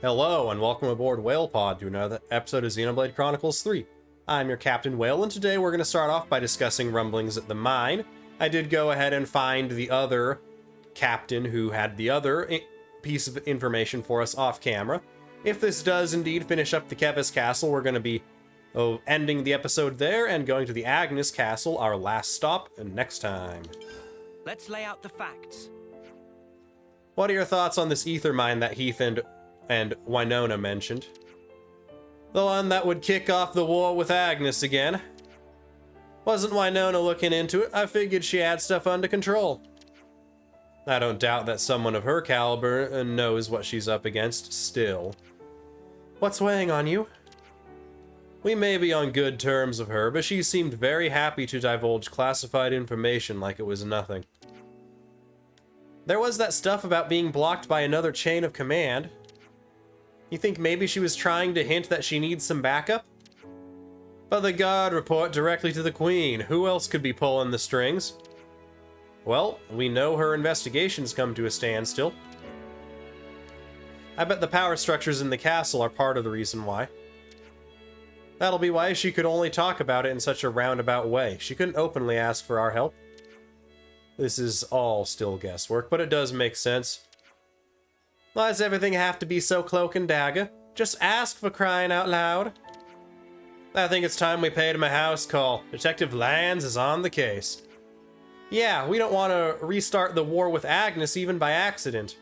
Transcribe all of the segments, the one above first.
Hello, and welcome aboard WhalePod to another episode of Xenoblade Chronicles 3. I'm your Captain Whale, and today we're going to start off by discussing rumblings at the mine. I did go ahead and find the other captain who had the other piece of information for us off camera. If this does indeed finish up the Keves Castle, we're going to be ending the episode there and going to the Agnian Castle, our last stop, next time. Let's lay out the facts. What are your thoughts on this ether mine that Heath and Winona mentioned? The one that would kick off the war with Agnian again. Wasn't Winona looking into it? I figured she had stuff under control. I don't doubt that someone of her caliber knows what she's up against still. What's weighing on you? We may be on good terms with her, but she seemed very happy to divulge classified information like it was nothing. There was that stuff about being blocked by another chain of command. You think maybe she was trying to hint that she needs some backup? But the guard report directly to the Queen. Who else could be pulling the strings? Well, we know her investigations come to a standstill. I bet the power structures in the castle are part of the reason why. That'll be why she could only talk about it in such a roundabout way. She couldn't openly ask for our help. This is all still guesswork, but it does make sense. Why does everything have to be so cloak and dagger? Just ask, for crying out loud. I think it's time we paid him a house call. Detective Lands is on the case. Yeah, we don't want to restart the war with Agnian even by accident.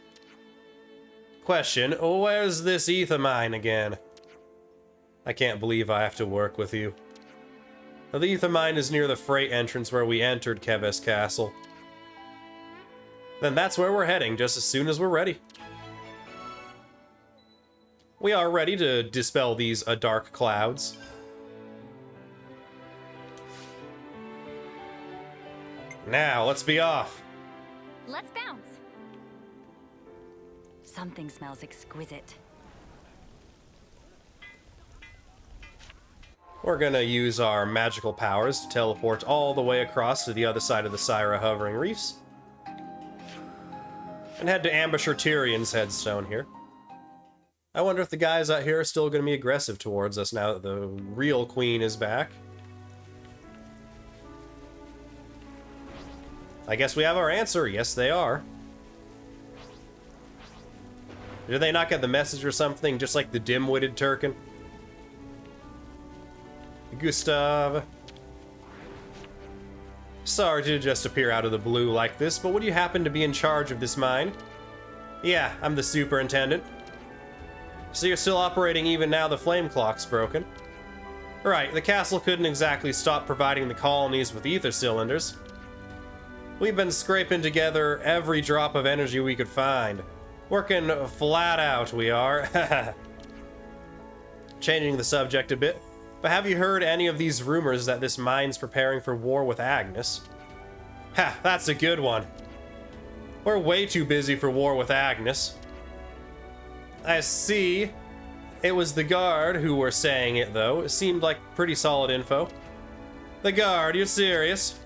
Question, where's this ether mine again? I can't believe I have to work with you. The ether mine is near the freight entrance where we entered Keves Castle. Then that's where we're heading, just as soon as we're ready. We are ready to dispel these dark clouds. Now, let's be off. Let's bounce. Something smells exquisite. We're gonna use our magical powers to teleport all the way across to the other side of the Syra Hovering Reefs. And head to Ambusher Tyrion's headstone here. I wonder if the guys out here are still going to be aggressive towards us now that the real queen is back. I guess we have our answer. Yes, they are. Did they not get the message or something, just like the dim-witted Turkin? Gustav. Sorry to just appear out of the blue like this, but would you happen to be in charge of this mine? Yeah, I'm the superintendent. So you're still operating even now the flame clock's broken? Right, the castle couldn't exactly stop providing the colonies with ether cylinders. We've been scraping together every drop of energy we could find. Working flat out, we are. Changing the subject a bit, but have you heard any of these rumors that this mine's preparing for war with Agnian? Ha, that's a good one. We're way too busy for war with Agnian. I see. It was the guard who were saying it, though. It seemed like pretty solid info. The guard, you're serious?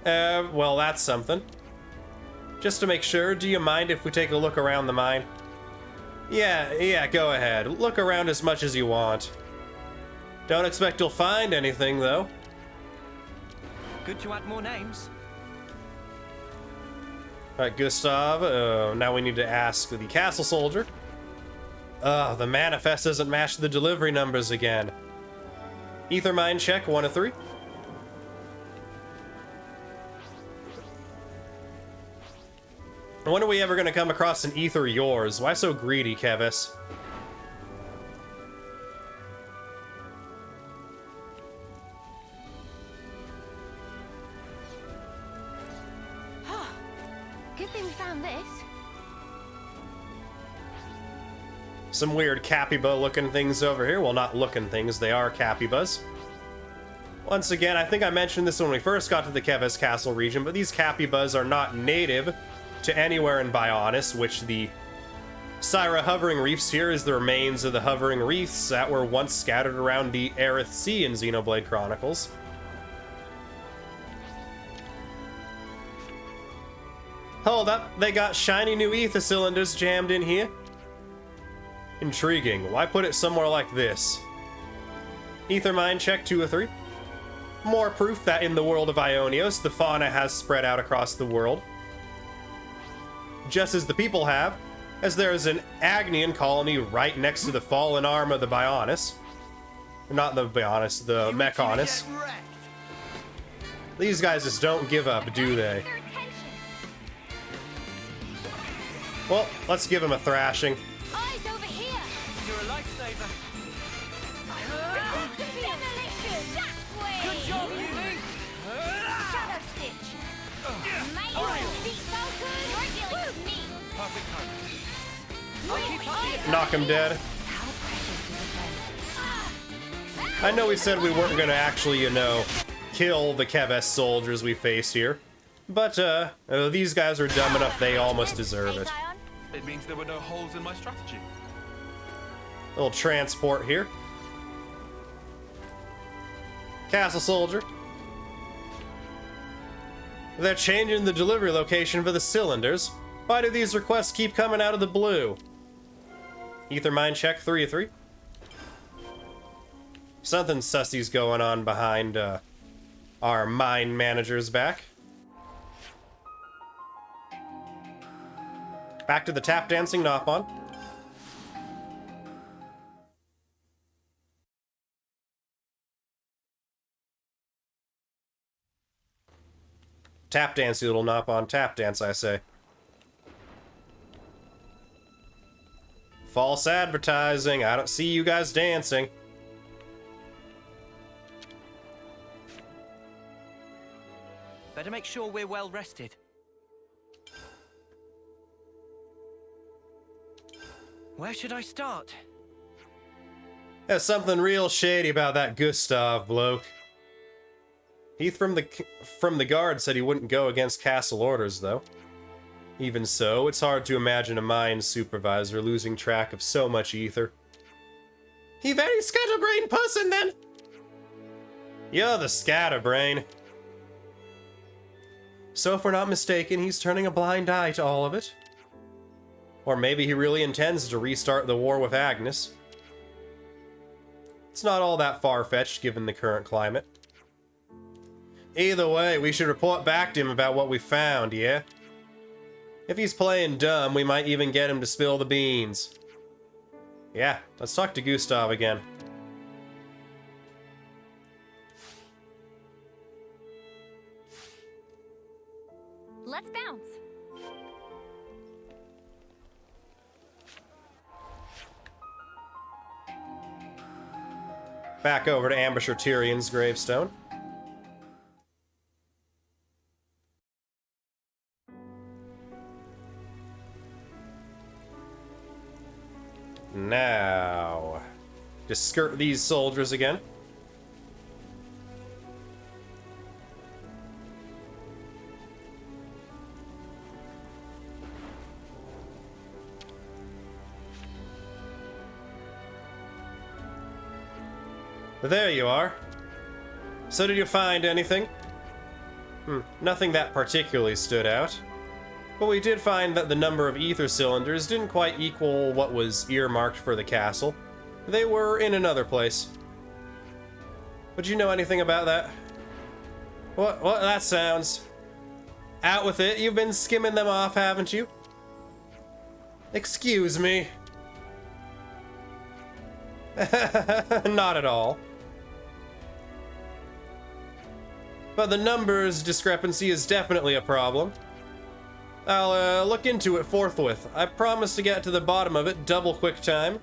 Well, that's something. Just to make sure, do you mind if we take a look around the mine? Yeah, go ahead. Look around as much as you want. Don't expect you'll find anything, though. Good to add more names. Alright, Gustav, now we need to ask the castle soldier. The manifest doesn't match the delivery numbers again. Ether mine check, 1 of 3. When are we ever going to come across an ether yours? Why so greedy, Keves? Good thing we found this. Some weird capyba looking things over here. Well, not looking things, they are capybas. Once again, I think I mentioned this when we first got to the Keves Castle region, but these capybas are not native to anywhere in Bionis, which the Syra Hovering Reefs here is the remains of the Hovering Reefs that were once scattered around the Aerith Sea in Xenoblade Chronicles. Hold up, they got shiny new ether cylinders jammed in here. Intriguing. Why put it somewhere like this? Ether mine check 2 or 3. More proof that in the world of Ionios, the fauna has spread out across the world. Just as the people have, as there is an Agnian colony right next to the fallen arm of the Bionis. Not the Bionis, the Mechonis. These guys just don't give up, do they? Well, let's give him a thrashing. Eyes over here. You're a lifesaver. Demolition. That way. Good job, Yumi. Shadow Stitch. Mate, beat focus. You're dealing with me. Perfect timing. I'll keep up. Knock him dead. How precious is a friend? I know we said we weren't gonna actually, you know, kill the Keves soldiers we face here. But, these guys are dumb enough they almost deserve it. It means there were no holes in my strategy. Little transport here. Castle soldier. They're changing the delivery location for the cylinders. Why do these requests keep coming out of the blue? Ether mine check 3 of 3. Something sussy's going on behind our mine manager's back. Back to the tap dancing Nopon. Tap dance, you little Nopon. Tap dance, I say. False advertising. I don't see you guys dancing. Better make sure we're well rested. Where should I start? There's something real shady about that Gustav bloke. Heath from the guard said he wouldn't go against castle orders, though. Even so, it's hard to imagine a mine supervisor losing track of so much ether. He very scatterbrain person, then! You're the scatterbrain. So if we're not mistaken, he's turning a blind eye to all of it. Or maybe he really intends to restart the war with Agnes. It's not all that far-fetched given the current climate. Either way, we should report back to him about what we found, yeah? If he's playing dumb, we might even get him to spill the beans. Yeah, let's talk to Gustav again. Let's bounce. Back over to Ambusher Tyrion's gravestone. Now, just skirt these soldiers again. There you are. So did you find anything? Nothing that particularly stood out. But we did find that the number of ether cylinders didn't quite equal what was earmarked for the castle. They were in another place. Would you know anything about that? What that sounds? Out with it, you've been skimming them off, haven't you? Excuse me. Not at all. But the numbers discrepancy is definitely a problem. I'll look into it forthwith. I promise to get to the bottom of it double quick time.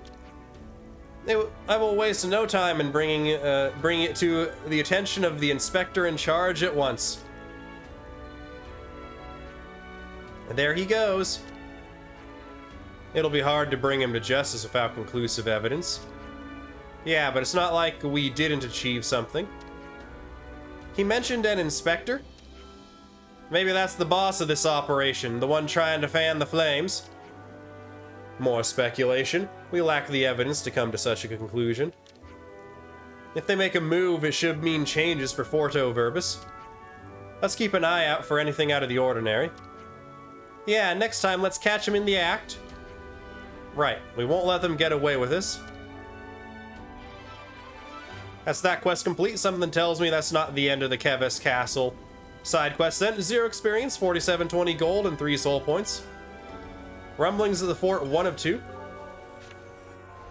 I will waste no time in bringing it to the attention of the inspector in charge at once. And there he goes. It'll be hard to bring him to justice without conclusive evidence. Yeah, but it's not like we didn't achieve something. He mentioned an inspector? Maybe that's the boss of this operation, the one trying to fan the flames. More speculation. We lack the evidence to come to such a conclusion. If they make a move, it should mean changes for Forto Verbis. Let's keep an eye out for anything out of the ordinary. Yeah, next time let's catch him in the act. Right, we won't let them get away with this. That's that quest complete. Something tells me that's not the end of the Keves Castle side quest then. 0 experience, 4720 gold, and 3 soul points. Rumblings of the Fort, 1 of 2.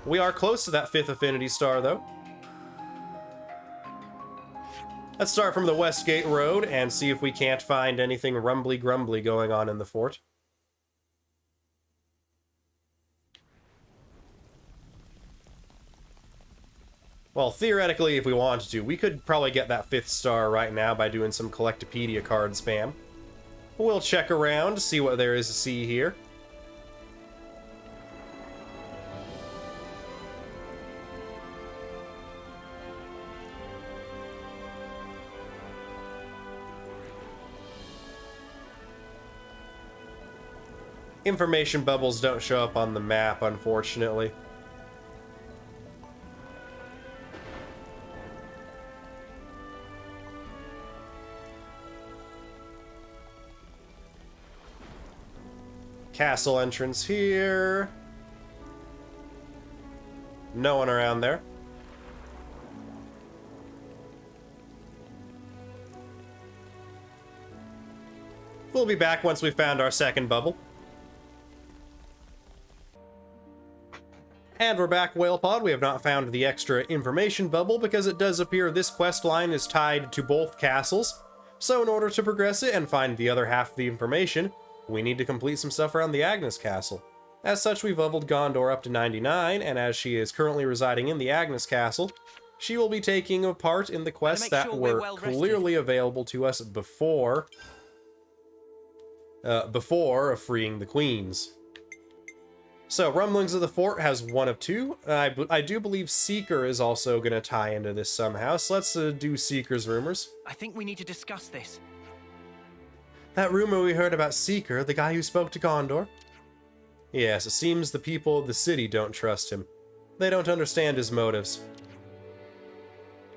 We are close to that 5th affinity star, though. Let's start from the Westgate Road and see if we can't find anything rumbly-grumbly going on in the fort. Well, theoretically, if we wanted to, we could probably get that 5th star right now by doing some Collectopedia card spam. But we'll check around, see what there is to see here. Information bubbles don't show up on the map, unfortunately. Castle entrance here. No one around there. We'll be back once we've found our second bubble. And we're back, WhalePod. We have not found the extra information bubble because it does appear this quest line is tied to both castles. So in order to progress it and find the other half of the information, we need to complete some stuff around the Agnes Castle. As such, we've leveled Gondor up to 99, and as she is currently residing in the Agnes Castle, she will be taking a part in the quests that were clearly available to us before freeing the queens. So, Rumblings of the Fort has 1 of 2. I do believe Seeker is also going to tie into this somehow, so let's do Seeker's rumors. I think we need to discuss this. That rumor we heard about Seeker, the guy who spoke to Gondor? Yes, it seems the people of the city don't trust him. They don't understand his motives.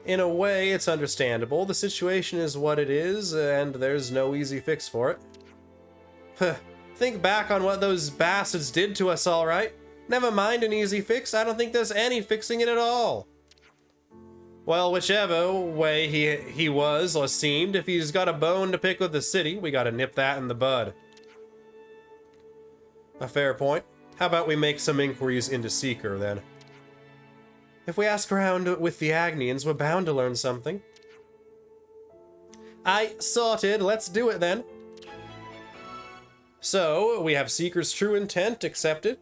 In a way, it's understandable. The situation is what it is, and there's no easy fix for it. Huh. Think back on what those bastards did to us, alright? Never mind an easy fix, I don't think there's any fixing it at all. Well, whichever way he was or seemed, if he's got a bone to pick with the city, we gotta nip that in the bud. A fair point. How about we make some inquiries into Seeker, then? If we ask around with the Agnians, we're bound to learn something. Aye, sorted. Let's do it, then. So, we have Seeker's true intent accepted.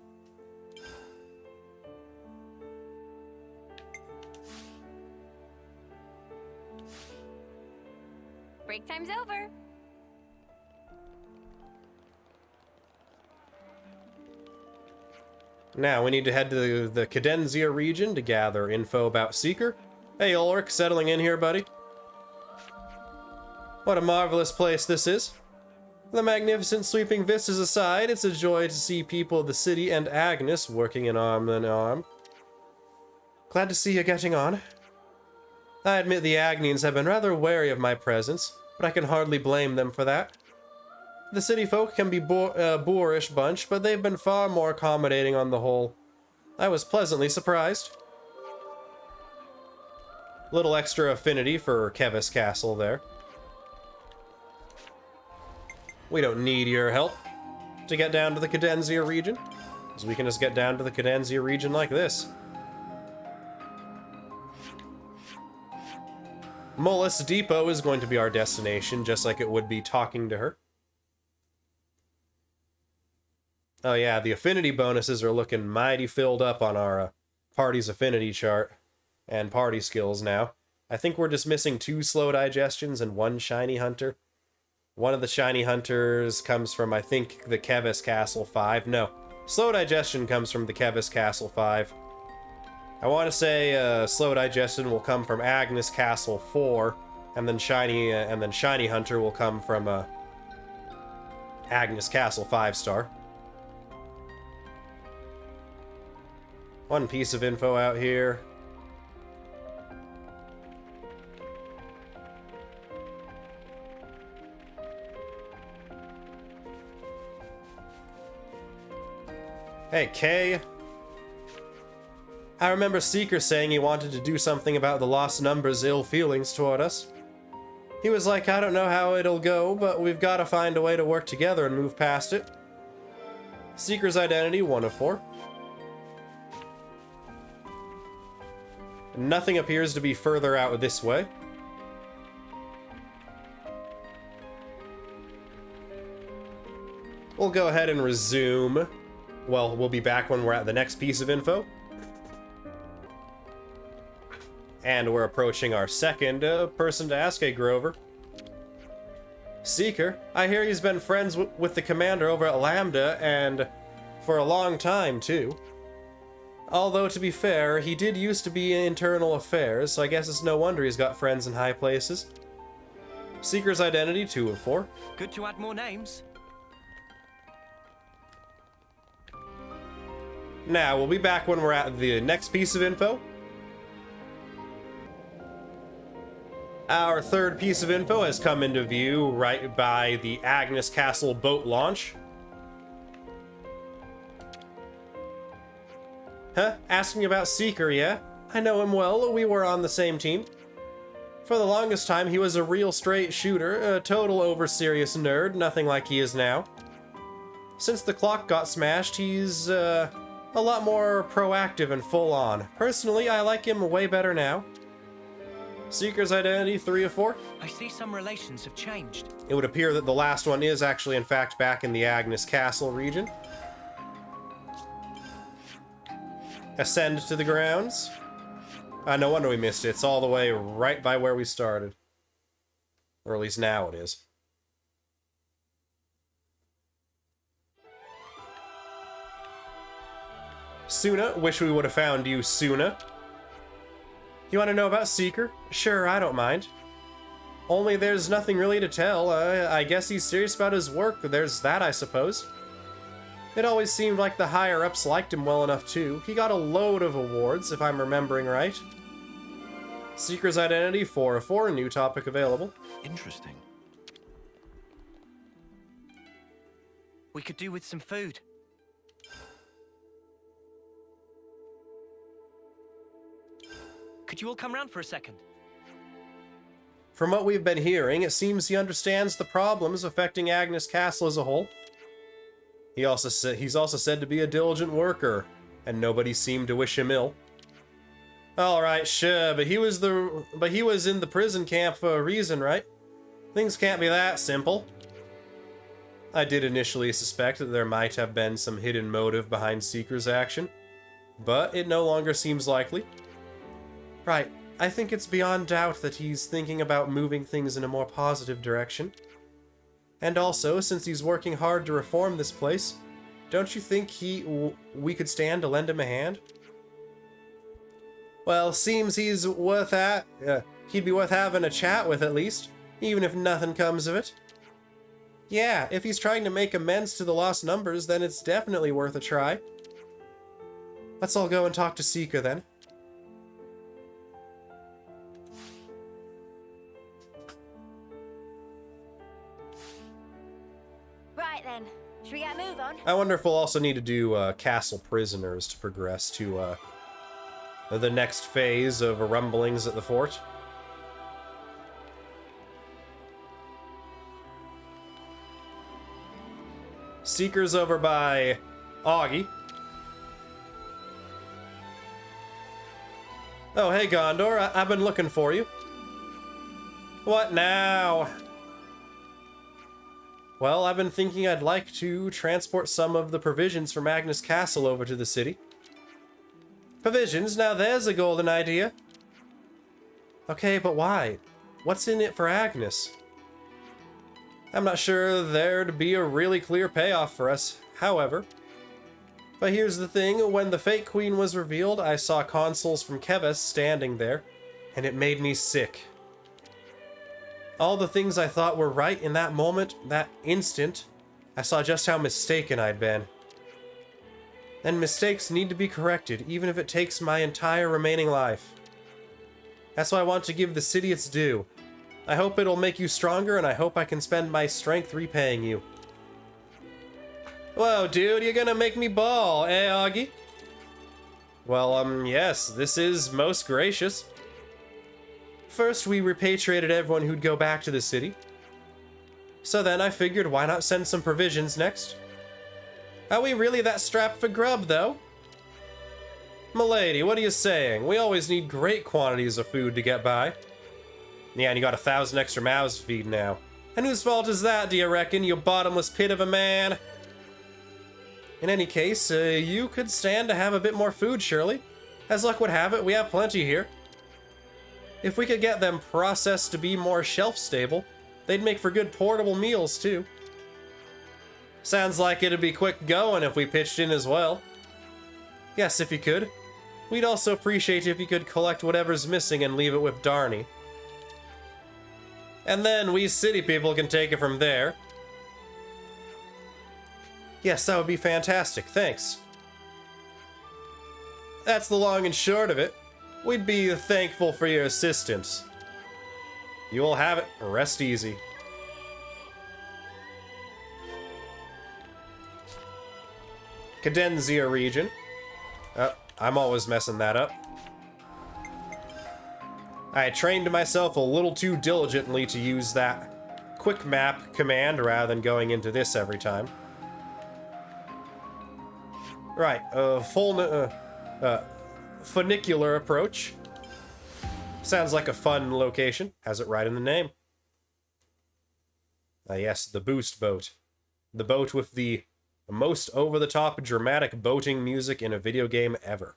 Break time's over. Now, we need to head to the Cadenzia region to gather info about Seeker. Hey, Ulrich, settling in here, buddy? What a marvelous place this is. The magnificent sweeping vistas aside, it's a joy to see people of the city and Agnes working in arm in arm. Glad to see you getting on. I admit the Agnians have been rather wary of my presence, but I can hardly blame them for that. The city folk can be a boorish bunch, but they've been far more accommodating on the whole. I was pleasantly surprised. Little extra affinity for Keves Castle there. We don't need your help to get down to the Cadenzia region, because we can just get down to the Cadenzia region like this. Mollis Depot is going to be our destination, just like it would be talking to her. Oh yeah, the affinity bonuses are looking mighty filled up on our party's affinity chart and party skills now. I think we're just missing 2 slow digestions and 1 shiny hunter. One of the shiny hunters comes from, I think, the Keves Castle 5. No, slow digestion comes from the Keves Castle 5. I want to say slow digestion will come from Agnes Castle 4, and then shiny hunter will come from Agnes Castle 5-star. One piece of info out here. Hey, Kay, I remember Seeker saying he wanted to do something about the lost numbers' ill feelings toward us. He was like, I don't know how it'll go, but we've got to find a way to work together and move past it. Seeker's identity, 1 of 4. Nothing appears to be further out this way. We'll go ahead and resume. Well, we'll be back when we're at the next piece of info. And we're approaching our second person to ask a Grover. Seeker, I hear he's been friends with the commander over at Lambda, and for a long time, too. Although, to be fair, he did used to be in internal affairs, so I guess it's no wonder he's got friends in high places. Seeker's identity, 2 of 4. Good to add more names. Now, we'll be back when we're at the next piece of info. Our third piece of info has come into view right by the Agnian Castle boat launch. Huh? Asking about Seeker, yeah? I know him well, we were on the same team. For the longest time, he was a real straight shooter, a total over-serious nerd, nothing like he is now. Since the clock got smashed, he's, a lot more proactive and full-on. Personally, I like him way better now. Seeker's identity, 3 of 4. I see some relations have changed. It would appear that the last one is actually, in fact, back in the Agnian Castle region. Ascend to the grounds. No wonder we missed it. It's all the way right by where we started. Or at least now it is. Suna, wish we would have found you sooner. You want to know about Seeker? Sure, I don't mind. Only there's nothing really to tell. I guess he's serious about his work. There's that, I suppose. It always seemed like the higher-ups liked him well enough, too. He got a load of awards, if I'm remembering right. Seeker's identity, 4 of 4, new topic available. Interesting. We could do with some food. Could you all come round for a second? From what we've been hearing, it seems he understands the problems affecting Agnian Castle as a whole. He's also said to be a diligent worker, and nobody seemed to wish him ill. All right, sure, but he was in the prison camp for a reason, right? Things can't be that simple. I did initially suspect that there might have been some hidden motive behind Seeker's action, but it no longer seems likely. Right, I think it's beyond doubt that he's thinking about moving things in a more positive direction. And also, since he's working hard to reform this place, don't you think we could stand to lend him a hand? Well, seems he'd be worth having a chat with at least, even if nothing comes of it. Yeah, if he's trying to make amends to the lost numbers, then it's definitely worth a try. Let's all go and talk to Seeker then. Right then, should we get a move on? I wonder if we'll also need to do castle prisoners to progress to the next phase of rumblings at the fort. Seeker's over by Augie. Oh, hey Gondor, I've been looking for you. What now? Well, I've been thinking I'd like to transport some of the provisions from Agnian Castle over to the city. Provisions? Now there's a golden idea. Okay, but why? What's in it for Agnes? I'm not sure there'd be a really clear payoff for us, however. But here's the thing, when the Fake Queen was revealed, I saw consuls from Keves standing there, and it made me sick. All the things I thought were right in that moment, that instant, I saw just how mistaken I'd been. And mistakes need to be corrected, even if it takes my entire remaining life. That's why I want to give the city its due. I hope it'll make you stronger, and I hope I can spend my strength repaying you. Whoa, dude, you're gonna make me bawl, eh, Augie? Well, yes, this is most gracious. First, we repatriated everyone who'd go back to the city. So then I figured, why not send some provisions next? Are we really that strapped for grub, though? Milady, what are you saying? We always need great quantities of food to get by. Yeah, and you got 1,000 extra mouths to feed now. And whose fault is that, do you reckon, you bottomless pit of a man? In any case, you could stand to have a bit more food, surely. As luck would have it, we have plenty here. If we could get them processed to be more shelf-stable, they'd make for good portable meals, too. Sounds like it'd be quick going if we pitched in as well. Yes, if you could. We'd also appreciate if you could collect whatever's missing and leave it with Darnie. And then we city people can take it from there. Yes, that would be fantastic, thanks. That's the long and short of it. We'd be thankful for your assistance. You will have it. Rest easy. Cadenzia region. I'm always messing that up. I trained myself a little too diligently to use that quick map command rather than going into this every time. Right, funicular approach. Sounds like a fun location. Has it right in the name. Yes, the boost boat. The boat with the most over-the-top dramatic boating music in a video game ever.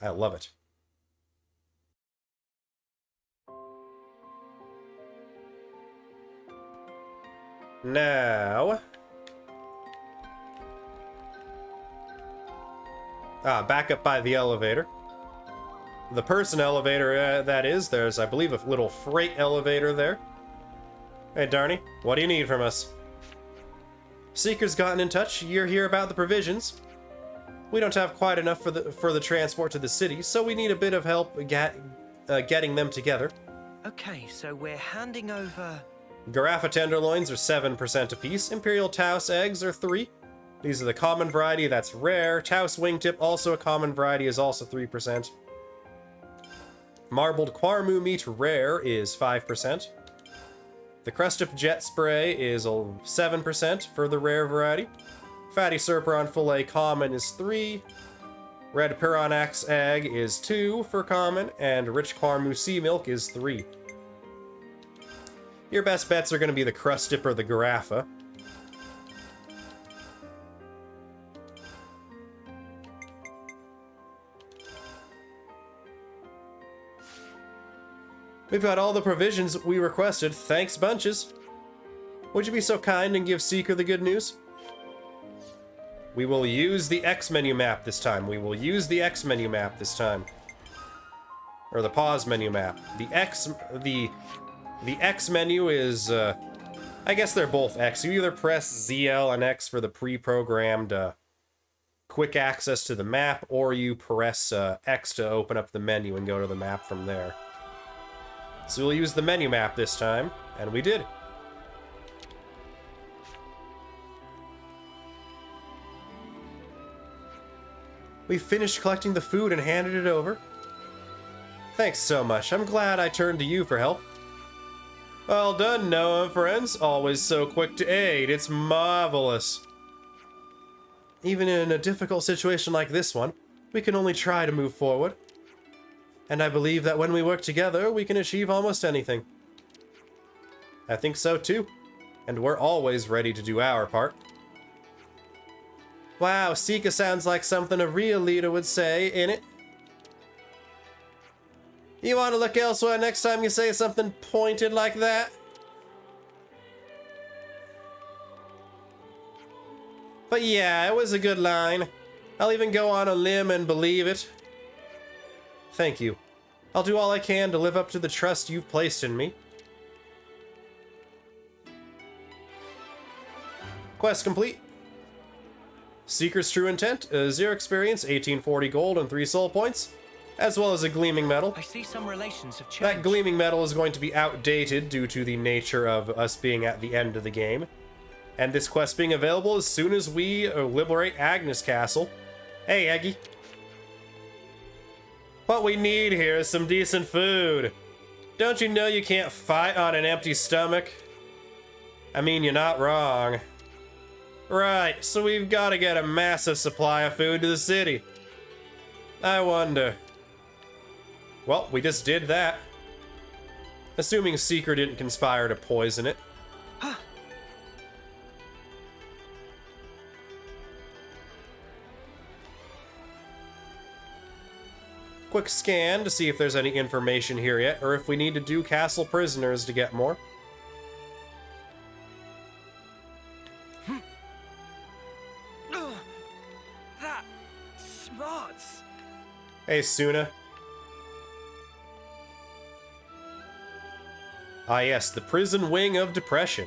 I love it. Now... back up by the elevator. The person elevator, that is. There's, I believe, a little freight elevator there. Hey, Darnie, what do you need from us? Seeker's gotten in touch. You're here about the provisions. We don't have quite enough for the transport to the city, so we need a bit of help getting them together. Okay, so we're handing over... Garaffa tenderloins are 7% apiece. Imperial Taos eggs are 3. These are the common variety, that's rare. Taos wingtip, also a common variety, is also 3%. Marbled Quarmu meat rare is 5%. The Crustip jet spray is 7% for the rare variety. Fatty Serperon fillet common is 3. Red Pironax egg is 2 for common, and rich Quarmu sea milk is 3. Your best bets are going to be the Crustip or the Garaffa. We've got all the provisions we requested. Thanks bunches. Would you be so kind and give Seeker the good news? We will use the X menu map this time. We will use the X menu map this time. Or the pause menu map. The X menu is, I guess they're both X. You either press ZL and X for the pre-programmed quick access to the map, or you press X to open up the menu and go to the map from there. So we'll use the menu map this time, and we did. We finished collecting the food and handed it over. Thanks so much. I'm glad I turned to you for help. Well done, Noah, friends. Always so quick to aid. It's marvelous. Even in a difficult situation like this one, we can only try to move forward. And I believe that when we work together, we can achieve almost anything. I think so too. And we're always ready to do our part. Wow, Seeker sounds like something a real leader would say, innit? You want to look elsewhere next time you say something pointed like that? But yeah, it was a good line. I'll even go on a limb and believe it. Thank you. I'll do all I can to live up to the trust you've placed in me. Quest complete. Seeker's True Intent, 0 experience, 1840 gold, and 3 soul points, as well as a gleaming medal. I see some relations have changed. That gleaming medal is going to be outdated due to the nature of us being at the end of the game. And this quest being available as soon as we liberate Keves Castle. Hey, Eggy. What we need here is some decent food. Don't you know you can't fight on an empty stomach? I mean, you're not wrong. Right, so we've got to get a massive supply of food to the city. I wonder. Well, we just did that. Assuming SEEKER didn't conspire to poison it. Quick scan to see if there's any information here yet, or if we need to do castle prisoners to get more. That smarts. Hey, Suna. Ah yes, the prison wing of depression.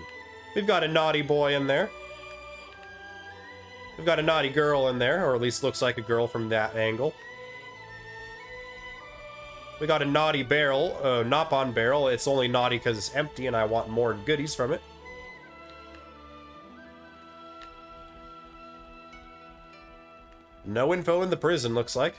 We've got a naughty boy in there. We've got a naughty girl in there, or at least looks like a girl from that angle. We got a naughty barrel, Nopon barrel. It's only naughty because it's empty and I want more goodies from it. No info in the prison, looks like.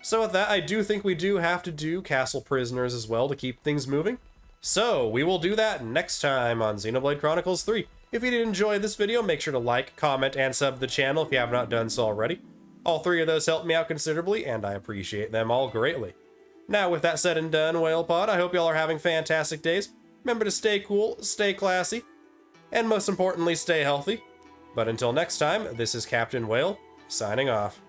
So with that, I do think we do have to do castle prisoners as well to keep things moving. So we will do that next time on Xenoblade Chronicles 3. If you did enjoy this video, make sure to like, comment, and sub the channel if you have not done so already. All three of those helped me out considerably, and I appreciate them all greatly. Now, with that said and done, WhalePod, I hope y'all are having fantastic days. Remember to stay cool, stay classy, and most importantly, stay healthy. But until next time, this is Captain Whale, signing off.